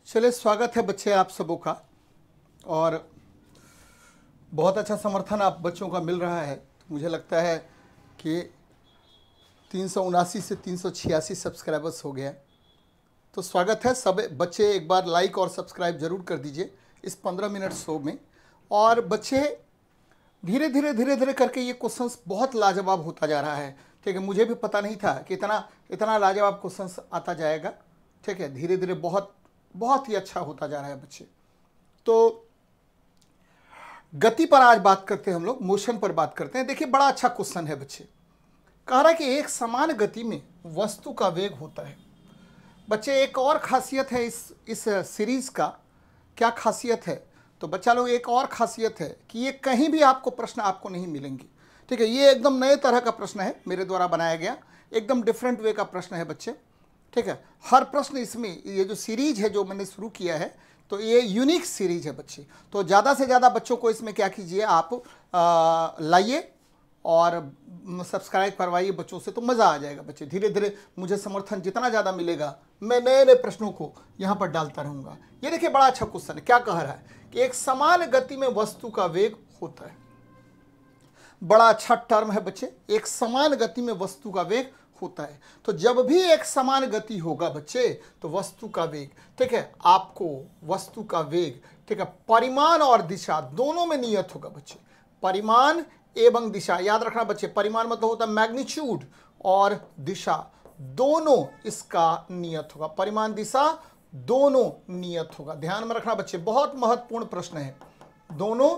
चलिए, स्वागत है बच्चे आप सबों का। और बहुत अच्छा समर्थन आप बच्चों का मिल रहा है। तो मुझे लगता है कि 379 से 386 सब्सक्राइबर्स हो गया है। तो स्वागत है सब बच्चे, एक बार लाइक और सब्सक्राइब जरूर कर दीजिए इस 15 मिनट शो में। और बच्चे धीरे धीरे करके ये क्वेश्चंस बहुत लाजवाब होता जा रहा है। ठीक है, मुझे भी पता नहीं था कि इतना लाजवाब क्वेश्चंस आता जाएगा। ठीक है, धीरे धीरे बहुत ही अच्छा होता जा रहा है बच्चे। तो गति पर आज बात करते हैं, हम लोग मोशन पर बात करते हैं। देखिए, बड़ा अच्छा क्वेश्चन है बच्चे। कह रहा है कि एक समान गति में वस्तु का वेग होता है। बच्चे एक और खासियत है इस सीरीज का। क्या खासियत है? तो बच्चा लोग, एक और खासियत है कि ये कहीं भी आपको प्रश्न आपको नहीं मिलेंगे। ठीक है, ये एकदम नए तरह का प्रश्न है, मेरे द्वारा बनाया गया, एकदम डिफरेंट वे का प्रश्न है बच्चे। ठीक है, हर प्रश्न इसमें, ये जो सीरीज है जो मैंने शुरू किया है, तो ये यूनिक सीरीज है बच्चे। तो ज़्यादा से ज़्यादा बच्चों को इसमें क्या कीजिए, आप लाइए और सब्सक्राइब करवाइए बच्चों से, तो मज़ा आ जाएगा बच्चे। धीरे धीरे मुझे समर्थन जितना ज़्यादा मिलेगा, मैं नए नए प्रश्नों को यहाँ पर डालता रहूँगा। ये देखिए, बड़ा अच्छा क्वेश्चन है। क्या कह रहा है कि एक समान गति में वस्तु का वेग होता है। बड़ा अच्छा टर्म है बच्चे, एक समान गति में वस्तु का वेग होता है। तो जब भी एक समान गति होगा बच्चे, तो वस्तु का वेग, ठीक है, आपको वस्तु का वेग, ठीक है, परिमाण और दिशा दोनों में नियत होगा बच्चे। परिमाण एवं दिशा, याद रखना बच्चे, परिमाण मतलब होता है मैग्नीट्यूड, और दिशा दोनों इसका नियत होगा। परिमाण दिशा दोनों नियत होगा। ध्यान में रखना बच्चे, बहुत महत्वपूर्ण प्रश्न है। दोनों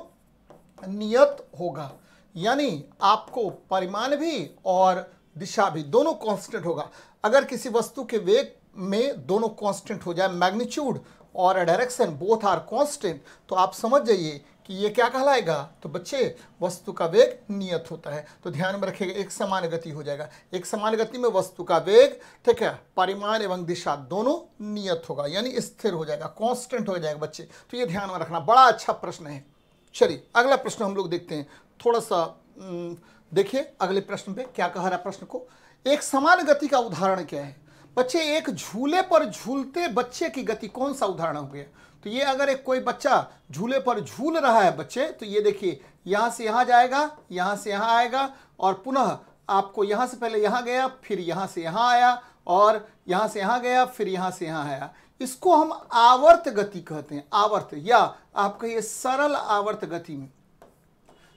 नियत होगा, यानी आपको परिमाण भी और दिशा भी दोनों कांस्टेंट होगा। अगर किसी वस्तु के वेग में दोनों कांस्टेंट हो जाए, मैग्नीट्यूड और डायरेक्शन बोथ आर कांस्टेंट, तो आप समझ जाइए कि ये क्या कहलाएगा। तो बच्चे, वस्तु का वेग नियत होता है। तो ध्यान में रखिएगा, एक समान गति हो जाएगा। एक समान गति में वस्तु का वेग, ठीक है, परिमाण एवं दिशा दोनों नियत होगा, यानी स्थिर हो जाएगा, कांस्टेंट हो जाएगा बच्चे। तो ये ध्यान में रखना, बड़ा अच्छा प्रश्न है। चलिए, अगला प्रश्न हम लोग देखते हैं। थोड़ा सा देखिए अगले प्रश्न पे क्या कह रहा है प्रश्न को। एक समान गति का उदाहरण क्या है बच्चे? एक झूले पर झूलते बच्चे की गति कौन सा उदाहरण हो गया? तो ये अगर एक कोई बच्चा झूले पर झूल रहा है बच्चे, तो ये देखिए, यहां से यहां जाएगा, यहां से यहां आएगा, और पुनः आपको यहां से पहले यहां गया, फिर यहां से यहां आया, और यहां से यहां गया, फिर यहां से यहां आया। इसको हम आवर्त गति कहते हैं। आवर्त, या आप कहिए सरल आवर्त गति में,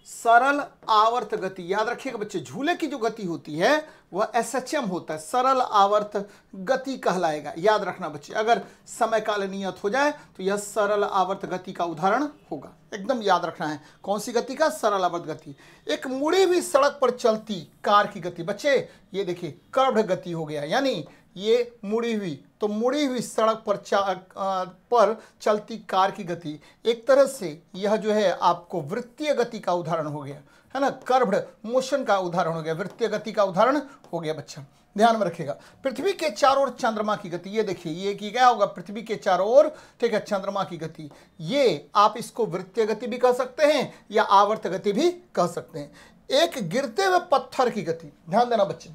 सरल आवर्त गति। याद रखिएगा बच्चे, झूले की जो गति होती है वह SHM होता है, सरल आवर्त गति कहलाएगा। याद रखना बच्चे, अगर समय काल नियत हो जाए तो यह सरल आवर्त गति का उदाहरण होगा। एकदम याद रखना है, कौन सी गति का? सरल आवर्त गति। एक मुड़ी हुई सड़क पर चलती कार की गति बच्चे, ये देखिए कर्व्ड गति हो गया, यानी ये मुड़ी हुई, तो मुड़ी हुई सड़क पर चलती कार की गति, एक तरह से यह जो है आपको वृत्तीय गति का उदाहरण हो गया, है ना, कर्व्ड मोशन का उदाहरण हो गया, वृत्तीय गति का उदाहरण हो गया बच्चा। ध्यान में रखिएगा, पृथ्वी के चारों ओर चंद्रमा की गति, ये देखिए, ये की क्या होगा? पृथ्वी के चारों ओर, ठीक है, चंद्रमा की गति। ये आप इसको वृत्तीय गति भी कह सकते हैं या आवर्त गति भी कह सकते हैं। एक गिरते हुए पत्थर की गति, ध्यान देना बच्चे,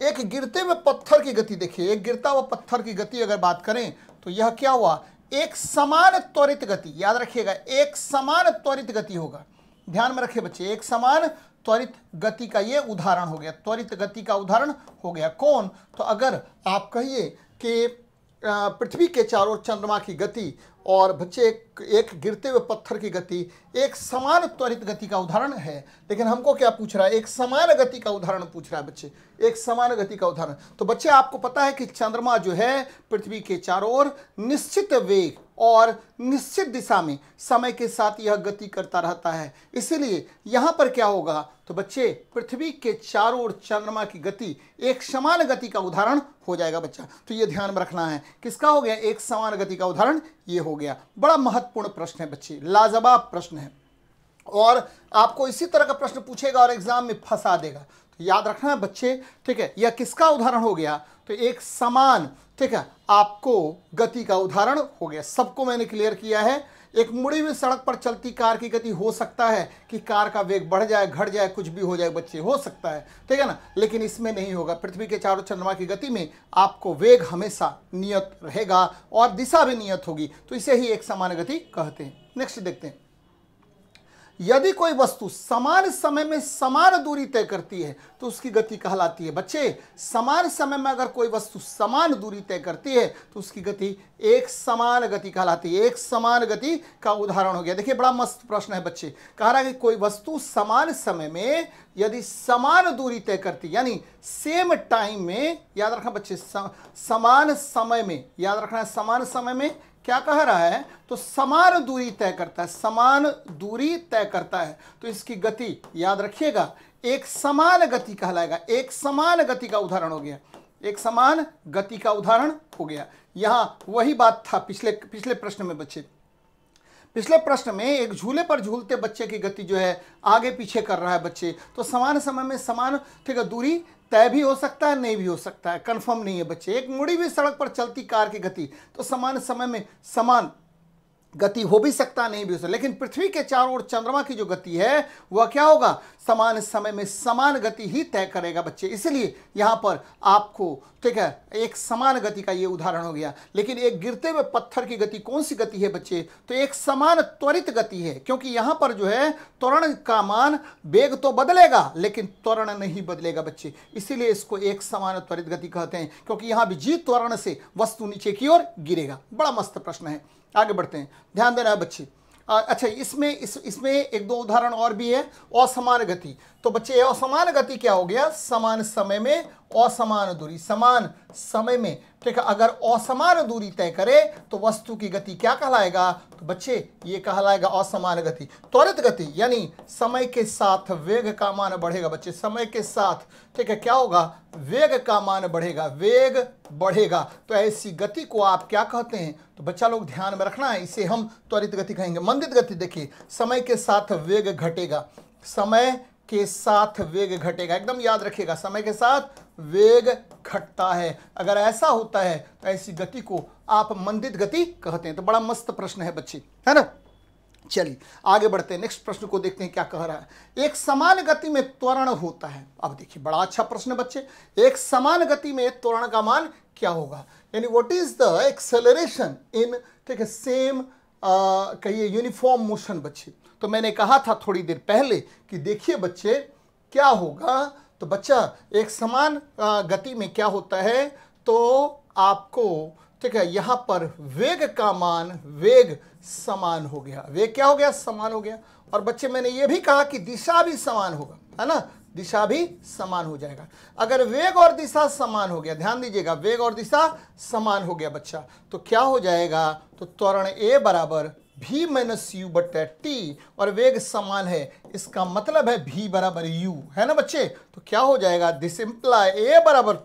एक गिरते हुए पत्थर की गति देखिए, एक गिरता हुआ पत्थर की गति अगर बात करें तो यह क्या हुआ? एक समान त्वरित गति। याद रखिएगा, एक समान त्वरित गति होगा। ध्यान में रखिए बच्चे, एक समान त्वरित गति का ये उदाहरण हो गया, त्वरित गति का उदाहरण हो गया। कौन? तो अगर आप कहिए कि पृथ्वी के चारों ओर चंद्रमा की गति और बच्चे एक गिरते हुए पत्थर की गति एक समान त्वरित गति का उदाहरण है। लेकिन हमको क्या पूछ रहा है? एक समान गति का उदाहरण पूछ रहा है बच्चे, एक समान गति का उदाहरण। तो बच्चे, आपको पता है कि चंद्रमा जो है पृथ्वी के चारों ओर निश्चित वेग और निश्चित दिशा में समय के साथ यह गति करता रहता है। इसीलिए यहां पर क्या होगा? तो बच्चे, पृथ्वी के चारों ओर चंद्रमा की गति एक समान गति का उदाहरण हो जाएगा बच्चा। तो ये ध्यान में रखना है, किसका हो गया? एक समान गति का उदाहरण ये हो गया। बड़ा महत्वपूर्ण प्रश्न है बच्चे, लाजवाब प्रश्न है, और आपको इसी तरह का प्रश्न पूछेगा और एग्जाम में फंसा देगा। तो याद रखना है बच्चे, ठीक है, यह किसका उदाहरण हो गया? तो एक समान, ठीक है, आपको गति का उदाहरण हो गया। सबको मैंने क्लियर किया है। एक मुड़ी हुई सड़क पर चलती कार की गति हो सकता है कि कार का वेग बढ़ जाए, घट जाए, कुछ भी हो जाए बच्चे, हो सकता है, ठीक है ना, लेकिन इसमें नहीं होगा। पृथ्वी के चारों चंद्रमा की गति में आपको वेग हमेशा नियत रहेगा और दिशा भी नियत होगी, तो इसे ही एक समान गति कहते हैं। नेक्स्ट देखते हैं, यदि कोई वस्तु समान समय में समान दूरी तय करती है तो उसकी गति कहलाती है। बच्चे, समान समय में अगर कोई वस्तु समान दूरी तय करती है तो उसकी गति एक समान गति कहलाती है। एक समान गति का उदाहरण हो गया। देखिए बड़ा मस्त प्रश्न है बच्चे। कह रहा है कि कोई वस्तु समान समय में यदि समान दूरी तय करती, यानी सेम टाइम में, याद रखना बच्चे, समान समय में, याद रखना है, समान समय में क्या कह रहा है, तो समान दूरी तय करता है, समान दूरी तय करता है, तो इसकी गति याद रखिएगा एक समान गति कहलाएगा। एक समान गति का उदाहरण हो गया, एक समान गति का उदाहरण हो गया। यहां वही बात था पिछले प्रश्न में बच्चे। पिछले प्रश्न में एक झूले पर झूलते बच्चे की गति जो है आगे पीछे कर रहा है बच्चे, तो समान समय में समान, ठीक है, दूरी तय भी हो सकता है, नहीं भी हो सकता है, कंफर्म नहीं है बच्चे। एक मुड़ी हुई सड़क पर चलती कार की गति तो समान समय में समान गति हो भी सकता, नहीं भी हो सकता, लेकिन पृथ्वी के चारों ओर चंद्रमा की जो गति है वह क्या होगा, समान समय में समान गति ही तय करेगा बच्चे। इसलिए यहां पर आपको, ठीक है, एक समान गति का ये उदाहरण हो गया। लेकिन एक गिरते हुए पत्थर की गति कौन सी गति है बच्चे, तो एक समान त्वरित गति है, क्योंकि यहां पर जो है त्वरण का मान, वेग तो बदलेगा लेकिन त्वरण नहीं बदलेगा बच्चे, इसीलिए इसको एक समान त्वरित गति कहते हैं, क्योंकि यहां भी जी त्वरण से वस्तु नीचे की ओर गिरेगा। बड़ा मस्त प्रश्न है, आगे बढ़ते हैं, ध्यान देना है बच्चे। अच्छा, इसमें एक दो उदाहरण और भी है। असमान गति, तो बच्चे असमान गति क्या हो गया, समान समय में असमान दूरी, समान समय में, ठीक है, अगर असमान दूरी तय करे तो वस्तु की गति क्या कहलाएगा, तो बच्चे ये कहलाएगा असमान गति। त्वरित गति यानी समय के साथ वेग का मान बढ़ेगा बच्चे, समय के साथ, ठीक है, क्या होगा, वेग का मान बढ़ेगा, वेग बढ़ेगा, तो ऐसी गति को आप क्या कहते हैं, तो बच्चा लोग ध्यान में रखना है, इसे हम त्वरित गति कहेंगे। मंदित गति, देखिए समय के साथ वेग घटेगा, समय के साथ वेग घटेगा, एकदम याद रखिएगा, समय के साथ वेग घटता है। अगर ऐसा होता है तो ऐसी गति को आप मंदित गति कहते हैं। तो बड़ा मस्त प्रश्न है बच्चे, है ना। चलिए आगे बढ़ते हैं, नेक्स्ट प्रश्न को देखते हैं क्या कह रहा है। एक समान गति में त्वरण होता है। अब देखिए बड़ा अच्छा प्रश्न है बच्चे, एक समान गति में त्वरण का मान क्या होगा, यानी what is the acceleration in, ठीक है, सेम कहिए यूनिफॉर्म मोशन बच्चे। तो मैंने कहा था थोड़ी देर पहले कि देखिए बच्चे क्या होगा, तो बच्चा एक समान गति में क्या होता है, तो आपको, ठीक है, यहां पर वेग का मान, वेग समान हो गया, वेग क्या हो गया, समान हो गया। और बच्चे मैंने ये भी कहा कि दिशा भी समान होगा, है ना, दिशा भी समान हो जाएगा। अगर वेग और दिशा समान हो गया, ध्यान दीजिएगा, वेग और दिशा समान हो गया बच्चा, तो क्या हो जाएगा, तो त्वरण ए बराबर v माइनस यू बटे टी, और वेग समान है, इसका मतलब है v बराबर u, है ना बच्चे। तो क्या हो जाएगा, दिस इंप्लाई ए बराबर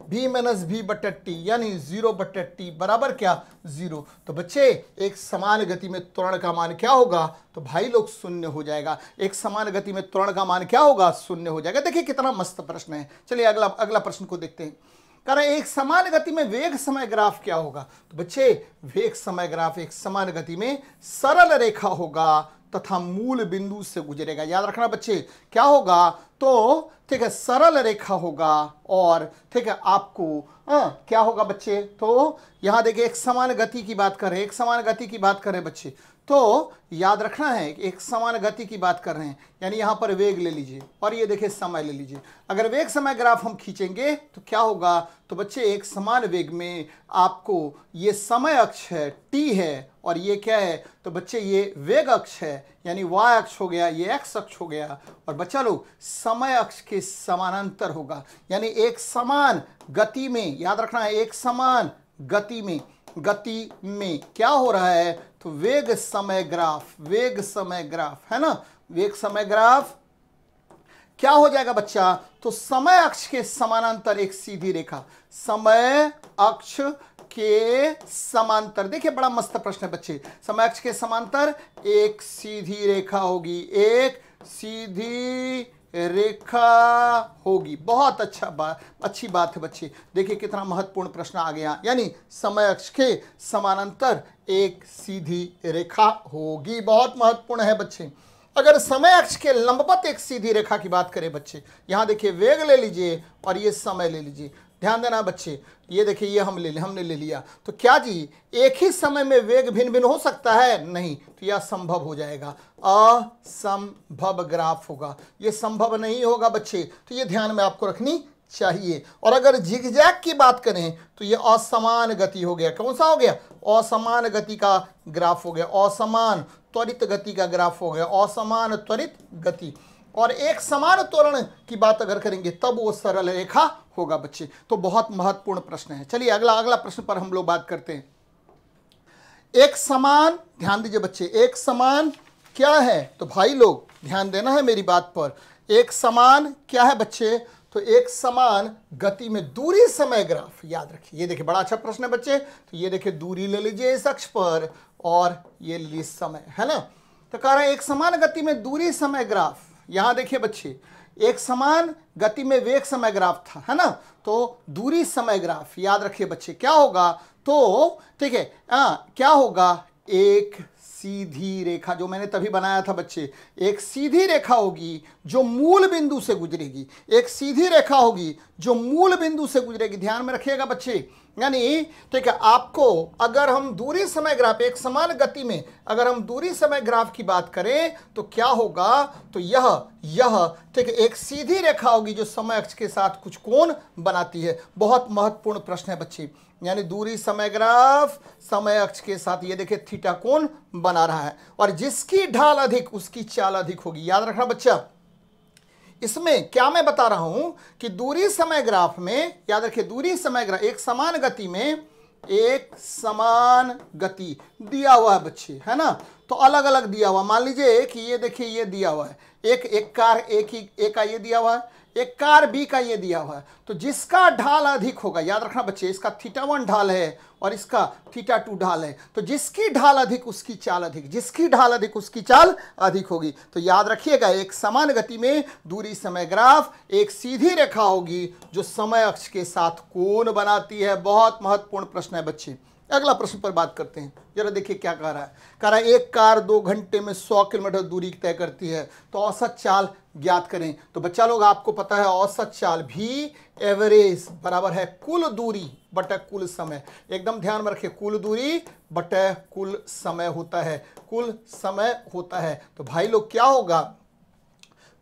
v माइनस v बटे टी, यानी 0 बटे टी बराबर क्या, 0। तो बच्चे एक समान गति में त्वरण का मान क्या होगा, तो भाई लोग शून्य हो जाएगा। एक समान गति में त्वरण का मान क्या होगा, शून्य हो जाएगा। देखिए कितना मस्त प्रश्न है। चलिए अगला प्रश्न को देखते हैं। कह रहे एक समान गति में वेग समय ग्राफ क्या होगा, तो बच्चे वेग समय ग्राफ एक समान गति में सरल रेखा होगा तथा मूल बिंदु से गुजरेगा। याद रखना बच्चे क्या होगा, तो ठीक है, सरल रेखा होगा, और ठीक है आपको क्या होगा बच्चे, तो यहां देखिए एक समान गति की बात कर रहे हैं, एक समान गति की बात कर रहे हैं बच्चे, तो याद रखना है कि एक समान गति की बात कर रहे हैं, यानी यहां पर वेग ले लीजिए और ये देखिए समय ले लीजिए। अगर वेग समय ग्राफ हम खींचेंगे तो क्या होगा, तो बच्चे एक समान वेग में आपको ये समय अक्ष है t है, और ये क्या है, तो बच्चे ये वेग अक्ष है, यानी y अक्ष हो गया, ये x अक्ष हो गया, और बच्चा लोग समय अक्ष के समानांतर होगा। यानी एक समान गति में, याद रखना है, एक समान गति में क्या हो रहा है, तो वेग समय ग्राफ, वेग समय ग्राफ, है ना, वेग समय ग्राफ क्या हो जाएगा बच्चा, तो समय अक्ष के समानांतर एक सीधी रेखा, समय अक्ष के समांतर। देखिए बड़ा मस्त प्रश्न है बच्चे, समय अक्ष के समांतर एक सीधी रेखा होगी, एक सीधी रेखा होगी। बहुत अच्छी बात है बच्चे। देखिए कितना महत्वपूर्ण प्रश्न आ गया, यानी समय अक्ष के समानांतर एक सीधी रेखा होगी। बहुत महत्वपूर्ण है बच्चे। अगर समय अक्ष के लंबवत एक सीधी रेखा की बात करें बच्चे, यहां देखिए वेग ले लीजिए और ये समय ले लीजिए। ध्यान देना बच्चे, ये देखिए ये हमने ले लिया, तो क्या जी एक ही समय में वेग भिन्न भिन्न हो सकता है? नहीं, तो यह असंभव हो जाएगा, असंभव ग्राफ होगा, ये संभव नहीं होगा बच्चे। तो ये ध्यान में आपको रखनी चाहिए। और अगर जिगजैग की बात करें तो ये असमान गति हो गया। कौन सा हो गया? असमान गति का ग्राफ हो गया, असमान त्वरित गति का ग्राफ हो गया, असमान त्वरित गति। और एक समान त्वरण की बात अगर करेंगे तब वो सरल रेखा होगा बच्चे। तो बहुत महत्वपूर्ण प्रश्न है। चलिए अगला प्रश्न पर हम लोग बात करते हैं। एक समान, ध्यान दीजिए बच्चे, एक समान क्या है? तो भाई लोग ध्यान देना है मेरी बात पर। एक समान क्या है बच्चे? तो एक समान गति में दूरी समय ग्राफ, याद रखिए। ये देखिए बड़ा अच्छा प्रश्न है बच्चे। तो ये देखिए दूरी ले लीजिए इस अक्ष पर और ये ले लीजिए समय, है ना। तो कह रहा है एक समान गति में दूरी समय ग्राफ। यहां देखिए बच्चे, एक समान गति में वेग समय ग्राफ था, है ना। तो दूरी समय ग्राफ, याद रखिए बच्चे, क्या होगा? तो ठीक है, क्या होगा? एक सीधी रेखा, जो मैंने तभी बनाया था बच्चे, एक सीधी रेखा होगी जो मूल बिंदु से गुजरेगी। एक सीधी रेखा होगी जो मूल बिंदु से गुजरेगी। ध्यान में रखिएगा बच्चे, यानी ठीक है, आपको अगर हम दूरी समय ग्राफ, एक समान गति में अगर हम दूरी समय ग्राफ की बात करें तो क्या होगा? तो यह ठीक है एक सीधी रेखा होगी जो समय अक्ष के साथ कुछ कोण बनाती है। बहुत महत्वपूर्ण प्रश्न है बच्चे, यानी दूरी समय ग्राफ समय अक्ष के साथ ये देखिए थीटा कोण बना रहा है, और जिसकी ढाल अधिक उसकी चाल अधिक होगी। याद रखना बच्चा, इसमें क्या मैं बता रहा हूं कि दूरी समय ग्राफ में, याद रखिए दूरी समय ग्राफ, एक समान गति में एक समान गति दिया हुआ है बच्चे, है ना। तो अलग अलग दिया हुआ, मान लीजिए कि ये देखिए ये दिया हुआ है, एक कार ए का ये दिया हुआ है, एक कार बी का ये दिया हुआ है। तो जिसका ढाल अधिक होगा, याद रखना बच्चे, इसका θ1 ढाल है और इसका θ2 ढाल है, तो जिसकी ढाल अधिक उसकी चाल अधिक, जिसकी ढाल अधिक उसकी चाल अधिक होगी। तो याद रखिएगा एक समान गति में दूरी समय ग्राफ एक सीधी रेखा होगी जो समय अक्ष के साथ कोण बनाती है। बहुत महत्वपूर्ण प्रश्न है बच्चे। अगला प्रश्न पर बात करते हैं। जरा देखिए क्या कह रहा है। कह रहा है एक कार 2 घंटे में 100 किलोमीटर दूरी तय करती है, तो औसत चाल ज्ञात करें। तो बच्चा लोग आपको पता है औसत चाल भी एवरेज बराबर है कुल दूरी बटा कुल समय। एकदम ध्यान में रखिए, कुल दूरी बटा कुल समय होता है, कुल समय होता है। तो भाई लोग क्या होगा?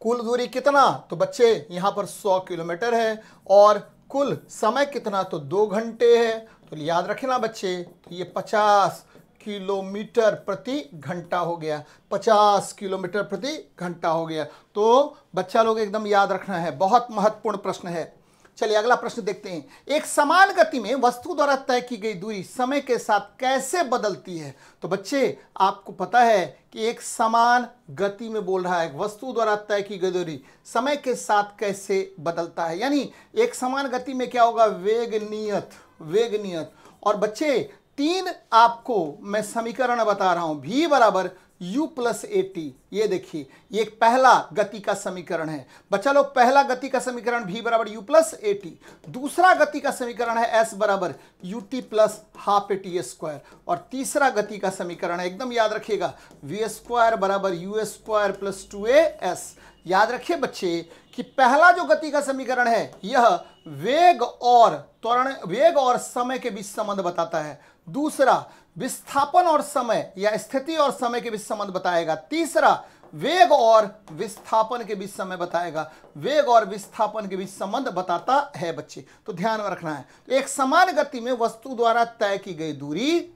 कुल दूरी कितना? तो बच्चे यहां पर 100 किलोमीटर है, और कुल समय कितना? तो 2 घंटे है। तो याद रखना बच्चे, तो ये 50 किलोमीटर प्रति घंटा हो गया, 50 किलोमीटर प्रति घंटा हो गया। तो बच्चा लोग एकदम याद रखना है, बहुत महत्वपूर्ण प्रश्न है। चलिए अगला प्रश्न देखते हैं। एक समान गति में वस्तु द्वारा तय की गई दूरी समय के साथ कैसे बदलती है? तो बच्चे आपको पता है कि एक समान गति में बोल रहा है, वस्तु द्वारा तय की गई दूरी समय के साथ कैसे बदलता है। यानी एक समान गति में क्या होगा? वेग नियत। और बच्चे 3 आपको मैं समीकरण बता रहा हूं, v बराबर u प्लस ए टी। ये देखिए ये एक पहला गति का समीकरण है बच्चा लोग, पहला गति का समीकरण v बराबर u प्लस ए टी। दूसरा गति का समीकरण है s बराबर U T plus half A T square. और तीसरा गति का समीकरण है, एकदम याद रखिएगा, v स्क्वायर बराबर यू स्क्वायर प्लस 2as। याद रखिए बच्चे कि पहला जो गति का समीकरण है यह वेग और समय के बीच संबंध बताता है। दूसरा विस्थापन और समय या स्थिति और समय के बीच संबंध बताएगा। तीसरा वेग और विस्थापन के बीच समय बताएगा, वेग और विस्थापन के बीच संबंध बताता है बच्चे। तो ध्यान में रखना है, एक समान गति में वस्तु द्वारा तय की गई दूरी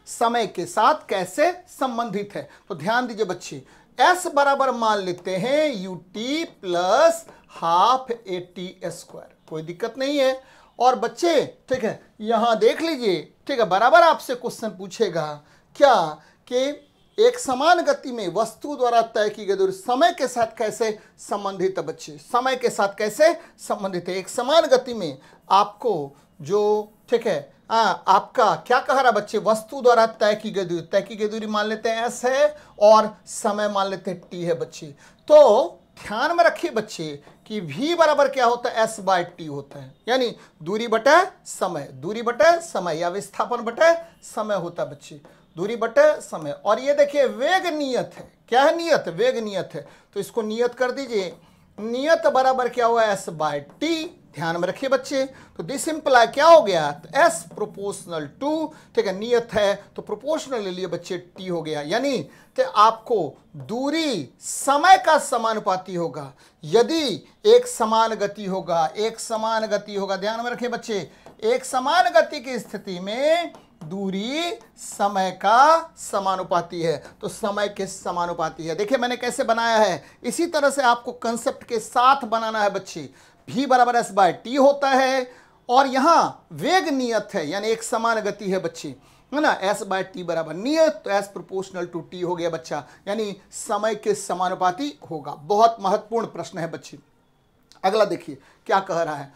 समय के साथ कैसे संबंधित है। तो ध्यान दीजिए बच्चे, s बराबर मान लेते हैं U T plus half A T square, कोई दिक्कत नहीं है। और बच्चे ठीक है यहां देख लीजिए, ठीक है, बराबर आपसे क्वेश्चन पूछेगा क्या कि एक समान गति में वस्तु द्वारा तय की गई दूरी समय के साथ कैसे संबंधित है। बच्चे समय के साथ कैसे संबंधित है? एक समान गति में आपको जो ठीक है आपका क्या कह रहा है बच्चे? वस्तु द्वारा तय की गई दूरी मान लेते हैं s है और समय मान लेते हैं t है बच्चे। तो ध्यान में रखिए बच्चे कि v बराबर क्या होता है, s बाय टी होता है, यानी दूरी बटे समय, दूरी बटे समय या विस्थापन बटे समय होता है बच्चे, दूरी बटे समय। और ये देखिए वेग नियत है, क्या है नियत, वेग नियत है, तो इसको नियत कर दीजिए, नियत बराबर क्या हुआ, s बाय टी। ध्यान में रखिए बच्चे, तो दिस इंप्लाई क्या हो गया, तो s प्रोपोर्शनल टू, ठीक है, नियत है तो प्रोपोर्शनल ले लिए बच्चे, t हो गया, यानी तो आपको दूरी समय का समानुपाती होगा यदि एक समान गति होगा, एक समान गति होगा। ध्यान में रखिए बच्चे, एक समान गति की स्थिति में दूरी समय का समानुपाती है, तो समय के समानुपाती है। देखिए मैंने कैसे बनाया है, इसी तरह से आपको कंसेप्ट के साथ बनाना है बच्चे। v बराबर s बाय टी होता है और यहां वेग नियत है, यानी एक समान गति है बच्चे, है ना, s बाय टी बराबर नियत, तो s प्रोपोर्शनल टू t हो गया बच्चा, यानी समय के समानुपाती होगा। बहुत महत्वपूर्ण प्रश्न है बच्चे। अगला देखिए क्या कह रहा है,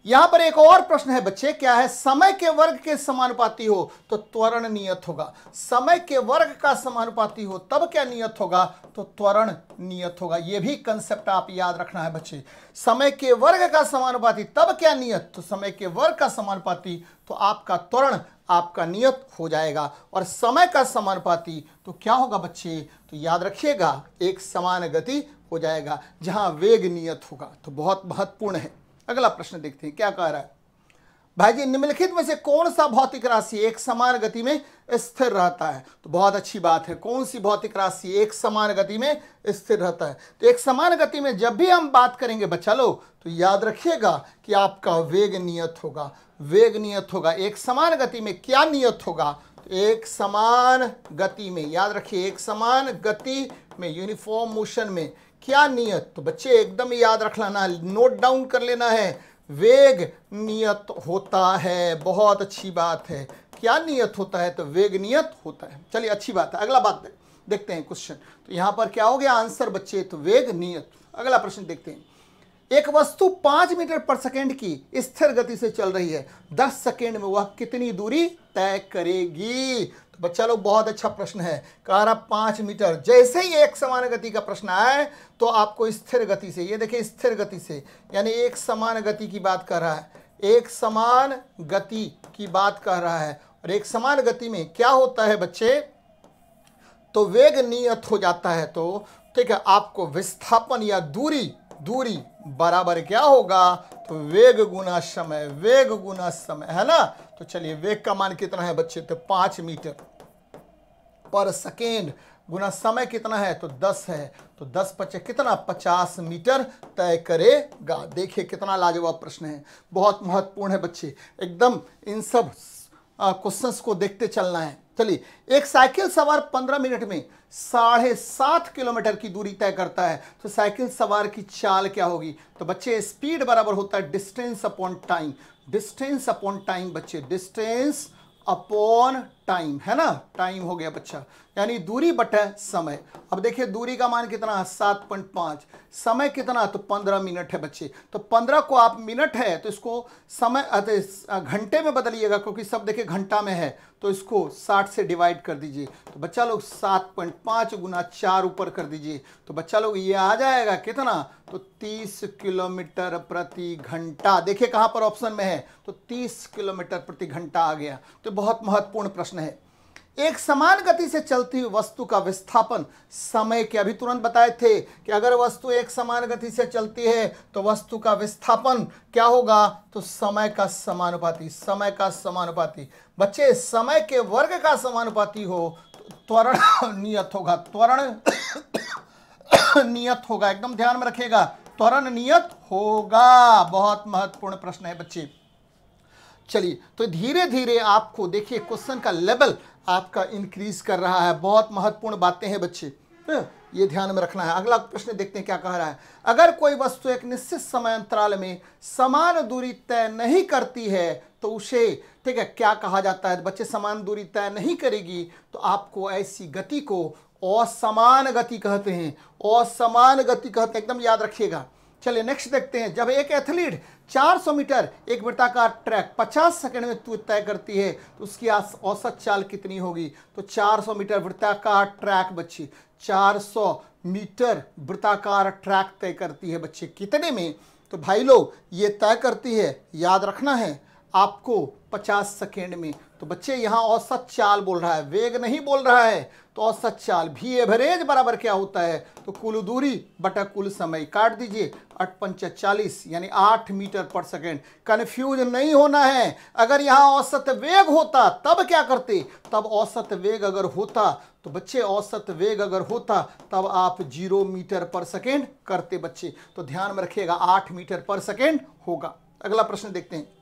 यहां पर एक और प्रश्न है बच्चे, क्या है, समय के वर्ग के समानुपाती हो तो त्वरण नियत होगा। समय के वर्ग का समानुपाती हो तब क्या नियत होगा, तो त्वरण नियत होगा। यह भी कंसेप्ट आप याद रखना है बच्चे, समय के वर्ग का समानुपाती तब क्या नियत, तो समय के वर्ग का समानुपाती तो आपका त्वरण आपका नियत हो जाएगा। और समय का समानुपाती तो क्या होगा बच्चे, तो याद रखिएगा एक समान गति हो जाएगा जहां वेग नियत होगा। तो बहुत महत्वपूर्ण है। अगला प्रश्न देखते हैं क्या कह रहा है, भाई जी निम्नलिखित में से कौन सा भौतिक राशि एक समान गति में स्थिर रहता है। तो बहुत अच्छी बात है, कौन सी भौतिक राशि एक समान गति में स्थिर रहता है। तो एक समान गति में जब भी हम बात करेंगे बच्चा लोग, तो याद रखिएगा कि आपका वेग नियत होगा, वेग नियत होगा। एक समान गति में क्या नियत होगा, तो एक समान गति में, याद रखिए एक समान गति में, यूनिफॉर्म मोशन में क्या नियत, तो बच्चे एकदम याद रख लेना, नोट डाउन कर लेना है, वेग नियत होता है। बहुत अच्छी बात है, क्या नियत होता है, तो वेग नियत होता है। चलिए अच्छी बात है। अगला बात देखते हैं क्वेश्चन, तो यहां पर क्या हो गया आंसर बच्चे, तो वेग नियत। अगला प्रश्न देखते हैं, एक वस्तु 5 मीटर पर सेकेंड की स्थिर गति से चल रही है, 10 सेकेंड में वह कितनी दूरी तय करेगी। तो बच्चा लोग बहुत अच्छा प्रश्न है, कह रहा 5 मीटर। जैसे ही एक समान गति का प्रश्न आए तो आपको स्थिर गति से, ये देखिए स्थिर गति से, यानी एक समान गति की बात कर रहा है, एक समान गति की बात कर रहा है। और एक समान गति में क्या होता है बच्चे, तो वेग नियत हो जाता है। तो ठीक है, आपको विस्थापन या दूरी बराबर क्या होगा, तो वेग गुना समय, वेग गुना समय, है ना। तो चलिए वेग का मान कितना है बच्चे, तो 5 मीटर पर सेकेंड गुना समय कितना है, तो 10 है, तो 10 पचे कितना, 50 मीटर तय करेगा। देखिए कितना लाजवाब प्रश्न है, बहुत महत्वपूर्ण है बच्चे, एकदम इन सब क्वेश्चंस को देखते चलना है। चलिए, एक साइकिल सवार 15 मिनट में 7.5 किलोमीटर की दूरी तय करता है, तो साइकिल सवार की चाल क्या होगी। तो बच्चे स्पीड बराबर होता है distance upon time, distance upon time बच्चे, डिस्टेंस अपॉन टाइम, है ना, टाइम हो गया बच्चा, यानी दूरी बटे समय। अब देखिए दूरी का मान कितना, 7.5, समय कितना, तो 15 मिनट है बच्चे। तो 15 को आप मिनट है तो इसको समय घंटे में बदलिएगा, क्योंकि सब देखिए घंटा में है, तो इसको 60 से डिवाइड कर दीजिए। तो बच्चा लोग 7.5 गुना 4 ऊपर कर दीजिए, तो बच्चा लोग ये आ जाएगा कितना, तो 30 किलोमीटर प्रति घंटा। देखिए कहाँ पर ऑप्शन में है, तो 30 किलोमीटर प्रति घंटा आ गया। तो बहुत महत्वपूर्ण प्रश्न है। एक समान गति से चलती हुई वस्तु का विस्थापन समय के, अभी तुरंत बताए थे कि अगर वस्तु एक समान गति से चलती है तो वस्तु का विस्थापन क्या होगा, तो समय का समानुपाती, समय का समानुपाती। बच्चे समय के वर्ग का समानुपाती हो तो त्वरण नियत होगा, त्वरण नियत होगा, एकदम ध्यान में रखिएगा, त्वरण नियत होगा। बहुत महत्वपूर्ण प्रश्न है बच्चे। चलिए, तो धीरे धीरे आपको देखिए क्वेश्चन का लेवल आपका इंक्रीज कर रहा है। बहुत महत्वपूर्ण बातें हैं बच्चे, ये ध्यान में रखना है। अगला प्रश्न देखते हैं क्या कह रहा है, अगर कोई वस्तु एक निश्चित समय अंतराल में समान दूरी तय नहीं करती है तो उसे, ठीक है, क्या कहा जाता है। बच्चे समान दूरी तय नहीं करेगी तो आपको ऐसी गति को असमान गति कहते हैं, असमान गति कहते हैं, एकदम याद रखिएगा। चलिए नेक्स्ट देखते हैं। जब एक एथलीट 400 मीटर एक वृत्ताकार ट्रैक 50 सेकंड में तय करती है तो उसकी औसत चाल कितनी होगी? तो 400 मीटर वृत्ताकार ट्रैक बच्चे, 400 मीटर वृत्ताकार ट्रैक तय करती है बच्चे कितने में? तो भाई लोग ये तय करती है, याद रखना है आपको, 50 सेकेंड में। तो बच्चे यहाँ औसत चाल बोल रहा है, वेग नहीं बोल रहा है। तो औसत चाल भी एवरेज बराबर क्या होता है? तो कुल दूरी बटा कुल समय, काट दीजिए, 8 पंच 40 यानी 8 मीटर पर सेकेंड। कन्फ्यूज नहीं होना है। अगर यहाँ औसत वेग होता तब क्या करते? तब औसत वेग अगर होता तो बच्चे, औसत वेग अगर होता तब आप 0 मीटर पर सेकेंड करते बच्चे। तो ध्यान में रखिएगा 8 मीटर पर सेकेंड होगा। अगला प्रश्न देखते हैं।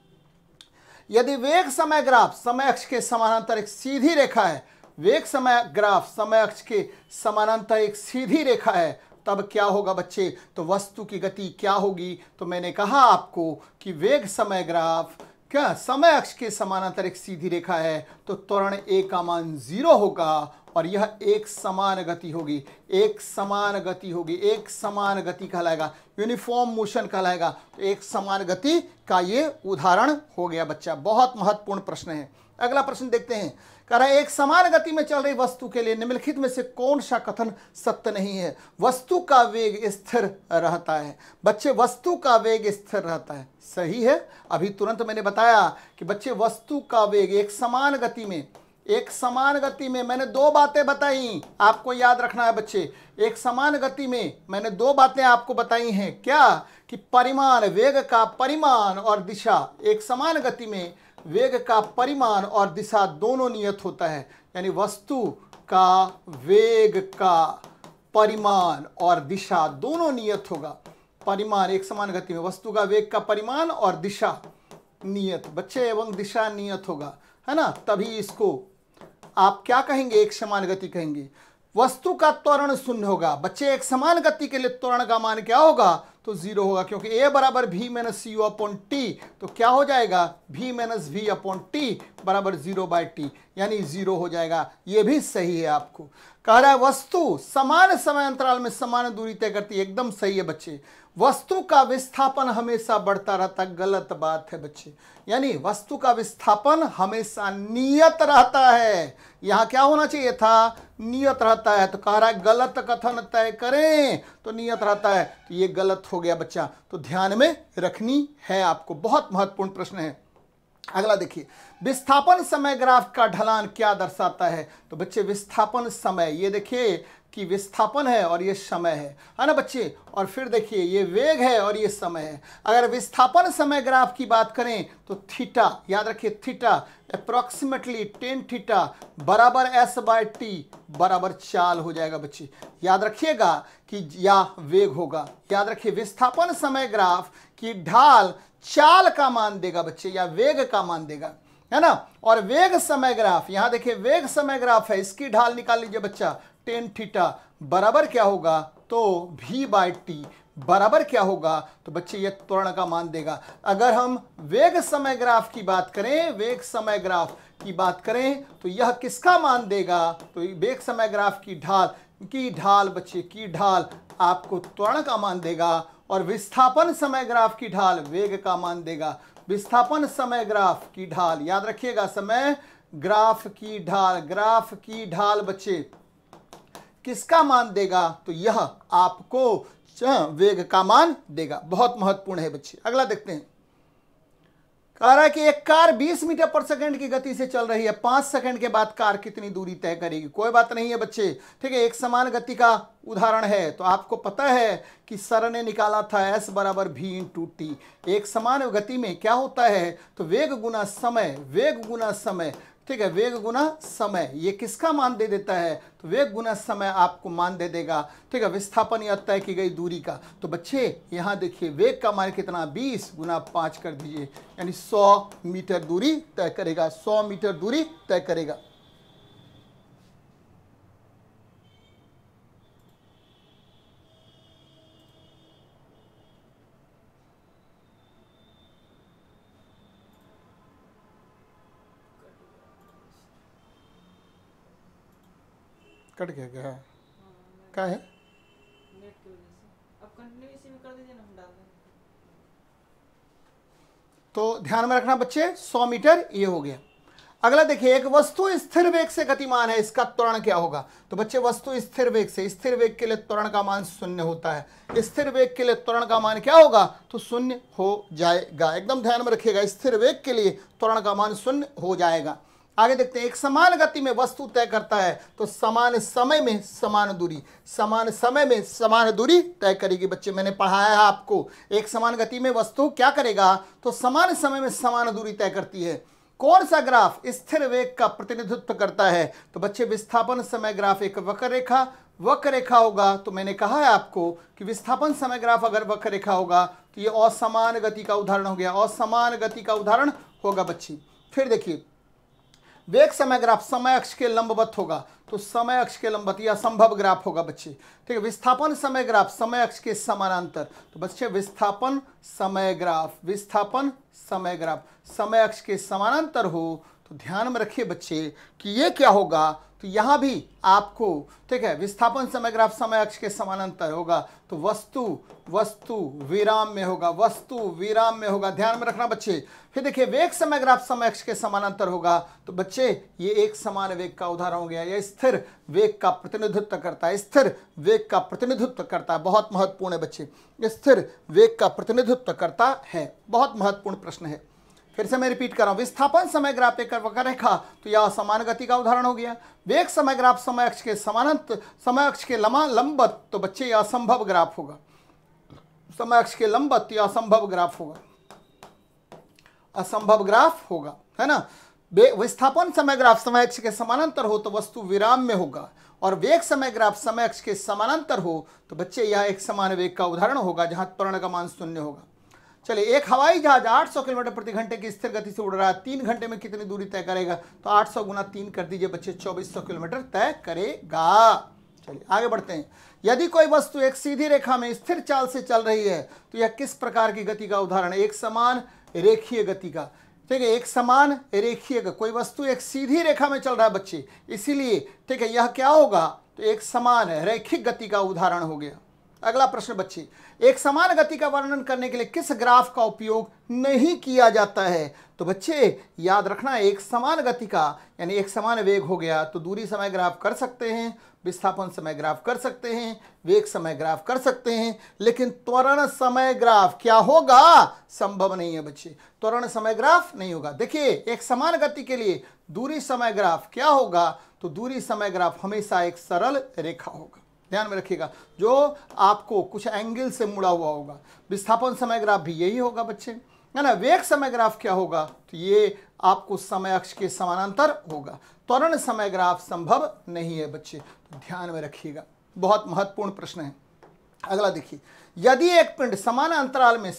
यदि वेग समय ग्राफ समय अक्ष के समानांतर एक सीधी रेखा है, वेग समय ग्राफ समय अक्ष के समानांतर एक सीधी रेखा है, तब क्या होगा बच्चे? तो वस्तु की गति क्या होगी? तो मैंने कहा आपको कि वेग समय ग्राफ क्या समय अक्ष के समानांतर एक सीधी रेखा है, तो त्वरण ए का मान 0 होगा और यह एक समान गति होगी, एक समान गति होगी, एक समान गति कहलाएगा, यूनिफॉर्म मोशन कहलाएगा। तो एक समान गति का ये उदाहरण हो गया बच्चा। बहुत महत्वपूर्ण प्रश्न है। अगला प्रश्न देखते हैं। कह रहा है एक समान गति में चल रही वस्तु के लिए निम्नलिखित में से कौन सा कथन सत्य नहीं है? वस्तु का वेग स्थिर रहता है बच्चे, वस्तु का वेग स्थिर रहता है, सही है। अभी तुरंत मैंने बताया कि बच्चे वस्तु का वेग एक समान गति में, एक समान गति में मैंने दो बातें बताई, आपको याद रखना है बच्चे। एक समान गति में मैंने दो बातें आपको बताई हैं, क्या? कि परिमाण, वेग का परिमाण और दिशा, एक समान गति में वेग का परिमाण और दिशा दोनों नियत होता है। यानी वस्तु का वेग का परिमाण और दिशा दोनों नियत होगा। परिमाण एक समान गति में, वस्तु का वेग का परिमाण और दिशा नियत बच्चे, एवं दिशा नियत होगा, है ना। तभी इसको आप क्या कहेंगे? एक समान गति कहेंगे। वस्तु का त्वरण शून्य होगा बच्चे, एक समान गति के लिए त्वरण का मान क्या होगा? तो 0 होगा, क्योंकि a बराबर v minus c upon t. तो क्या हो जाएगा? v minus v upon t बराबर 0/t, यानी 0 हो जाएगा। ये भी सही है। आपको कह रहा है वस्तु समान समय अंतराल में समान दूरी तय करती है, एकदम सही है बच्चे। वस्तु का विस्थापन हमेशा बढ़ता रहता, गलत बात है बच्चे। यानी वस्तु का विस्थापन हमेशा नियत रहता है। यहां क्या होना चाहिए था? नियत रहता है। तो कह रहा है गलत कथन तय करें तो नियत रहता है, तो ये गलत हो गया बच्चा। तो ध्यान में रखनी है आपको, बहुत महत्वपूर्ण प्रश्न है। अगला देखिए, विस्थापन समय ग्राफ का ढलान क्या दर्शाता है? तो बच्चे विस्थापन समय, ये देखिए कि विस्थापन है और ये समय है ना बच्चे। और फिर देखिए ये वेग है और ये समय है। अगर विस्थापन समय ग्राफ की बात करें तो थीटा, याद रखिए थीटा अप्रोक्सीमेटली टेन थीटा बराबर s/t बराबर चाल हो जाएगा बच्चे। याद रखिएगा कि या वेग होगा। याद रखिए विस्थापन समय ग्राफ की ढाल चाल का मान देगा बच्चे, या वेग का मान देगा, है ना। और वेग समय ग्राफ, यहां देखिए वेग समय ग्राफ है, इसकी ढाल निकाल लीजिए बच्चा, टेन थीटा बराबर क्या होगा? तो v/t बराबर क्या होगा? तो बच्चे ये त्वरण का मान देगा। अगर हम वेग समय ग्राफ की बात करें, वेग समय ग्राफ की बात करें तो यह किसका मान देगा? तो वेग समय ग्राफ की ढाल बच्चे की ढाल आपको त्वरण का मान देगा, और विस्थापन समय ग्राफ की ढाल वेग का मान देगा। विस्थापन समय ग्राफ की ढाल, याद रखिएगा समय ग्राफ की ढाल बच्चे किसका मान देगा? तो यह आपको वेग का मान देगा। बहुत महत्वपूर्ण है बच्चे। अगला देखते हैं। कह रहा है कि एक कार 20 मीटर पर सेकंड की गति से चल रही है, 5 सेकंड के बाद कार कितनी दूरी तय करेगी? कोई बात नहीं है बच्चे, ठीक है। एक समान गति का उदाहरण है, तो आपको पता है कि सर ने निकाला था s बराबर v इंटू टी। एक समान गति में क्या होता है? तो वेग गुना समय, वेग गुना समय, ठीक है, वेग गुना समय। ये किसका मान दे देता है? तो वेग गुना समय आपको मान दे देगा, ठीक है, विस्थापन या तय की गई दूरी का। तो बच्चे यहाँ देखिए वेग का मान कितना? 20 गुना 5 कर दीजिए, यानी 100 मीटर दूरी तय करेगा, 100 मीटर दूरी तय करेगा। कट गया क्या है? क्या है? कंटिन्यू इसी में कर दीजिए ना, हम डाल देंगे। तो ध्यान में रखना बच्चे, 100 मीटर ये हो गया। अगला देखिए, एक वस्तु स्थिर वेग से गतिमान है, इसका त्वरण क्या होगा? तो बच्चे वस्तु स्थिर वेग से, स्थिर वेग के लिए त्वरण का मान 0 होता है। स्थिर वेग के लिए त्वरण का मान क्या होगा? तो 0 हो जाएगा। एकदम ध्यान में रखिएगा, स्थिर वेग के लिए त्वरण का मान 0 हो जाएगा। आगे देखते हैं, एक समान गति में वस्तु तय करता है तो समान समय में समान दूरी, समान समय में समान दूरी तय करेगी। बच्चे मैंने पढ़ाया है आपको, एक समान गति में वस्तु क्या करेगा? तो समान समय में समान दूरी तय करती है। कौन सा ग्राफ स्थिर वेग का प्रतिनिधित्व करता है? तो बच्चे विस्थापन समय ग्राफ एक वक्र रेखा होगा। तो मैंने कहा है आपको कि विस्थापन समय ग्राफ अगर वक्र रेखा होगा तो ये असमान गति का उदाहरण हो गया, असमान गति का उदाहरण होगा बच्ची। फिर देखिए, वेग समय ग्राफ समय अक्ष के लंबवत होगा, तो समय अक्ष के लंबवत या असंभव ग्राफ होगा बच्चे। ठीक है, विस्थापन समय ग्राफ समय अक्ष के समानांतर, तो बच्चे विस्थापन समय ग्राफ समय अक्ष के समानांतर हो तो ध्यान में रखिए बच्चे कि ये क्या होगा? तो यहां भी आपको, ठीक है, विस्थापन समय ग्राफ समय अक्ष के समानांतर होगा तो वस्तु विराम में होगा, ध्यान में रखना बच्चे। फिर देखिए, वेग समय ग्राफ समय अक्ष के समानांतर होगा तो बच्चे ये एक समान वेग का उदाहरण हो गया। यह स्थिर वेग का प्रतिनिधित्व करता है, बहुत महत्वपूर्ण है बच्चे, स्थिर वेग का प्रतिनिधित्व करता है, बहुत महत्वपूर्ण प्रश्न है। फिर से मैं रिपीट कर रहा हूं, विस्थापन समय ग्राफ एक वक्र रेखा तो यह समान गति का उदाहरण हो गया। वेग समय ग्राफ समय अक्ष के समानांतर, समय अक्ष के लंबवत, तो बच्चे यह असंभव ग्राफ होगा, समय अक्ष के लंबवत यह असंभव ग्राफ होगा, है ना। विस्थापन समय ग्राफ समय अक्ष के समानांतर हो तो वस्तु विराम में होगा, और वेग समय ग्राफ समय अक्ष के समानांतर हो तो बच्चे यह एक समान वेग का उदाहरण होगा जहां त्वरण का मान 0 होगा। चलिए, एक हवाई जहाज 800 किलोमीटर प्रति घंटे की स्थिर गति से उड़ रहा है, 3 घंटे में कितनी दूरी तय करेगा? तो 800 गुना 3 कर दीजिए बच्चे, 2400 किलोमीटर तय करेगा। चलिए आगे बढ़ते हैं। यदि कोई वस्तु एक सीधी रेखा में स्थिर चाल से चल रही है तो यह किस प्रकार की गति का उदाहरण है? एक समान रेखीय गति का। ठीक है, एक समान रेखीय, कोई वस्तु एक सीधी रेखा में चल रहा है बच्चे, इसीलिए ठीक है यह क्या होगा? तो एक समान रैखिक गति का उदाहरण हो गया। अगला प्रश्न बच्चे, एक समान गति का वर्णन करने के लिए किस ग्राफ का उपयोग नहीं किया जाता है? तो बच्चे याद रखना, एक समान गति का यानी एक समान वेग हो गया तो दूरी समय ग्राफ कर सकते हैं, विस्थापन समय ग्राफ कर सकते हैं, वेग समय ग्राफ कर सकते हैं, लेकिन त्वरण समय ग्राफ क्या होगा? संभव नहीं है बच्चे, त्वरण समय ग्राफ नहीं होगा। देखिए, एक समान गति के लिए दूरी समय ग्राफ क्या होगा? तो दूरी समय ग्राफ हमेशा एक सरल रेखा होगा, ध्यान में रखिएगा, जो आपको कुछ एंगल से मुड़ा हुआ होगा। विस्थापन समय ग्राफ भी यही होगा बच्चे, है ना। वेग समय ग्राफ क्या होगा? तो ये आपको समय अक्ष के समानांतर होगा। त्वरण समय ग्राफ संभव नहीं है बच्चे, तो ध्यान में रखिएगा, बहुत महत्वपूर्ण प्रश्न है। अगला देखिए, यदि एक पिंड समान अंतराल में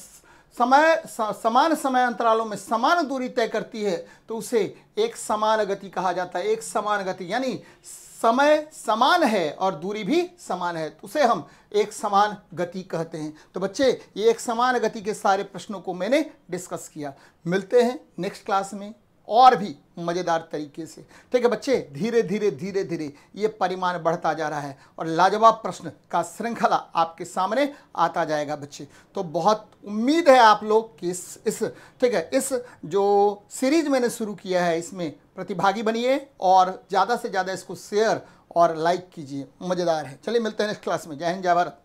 समान समय अंतरालों में समान दूरी तय करती है तो उसे एक समान गति कहा जाता है। एक समान गति यानी समय समान है और दूरी भी समान है, तो उसे हम एक समान गति कहते हैं। तो बच्चे, ये एक समान गति के सारे प्रश्नों को मैंने डिस्कस किया। मिलते हैं नेक्स्ट क्लास में और भी मज़ेदार तरीके से। ठीक है बच्चे, धीरे धीरे ये परिमाण बढ़ता जा रहा है और लाजवाब प्रश्न का श्रृंखला आपके सामने आता जाएगा बच्चे। तो बहुत उम्मीद है आप लोग कि इस ठीक है, इस जो सीरीज मैंने शुरू किया है इसमें प्रतिभागी बनिए और ज़्यादा से ज़्यादा इसको शेयर और लाइक कीजिए, मज़ेदार है। चलिए मिलते हैं नेक्स्ट क्लास में। जय हिंद, जय भारत।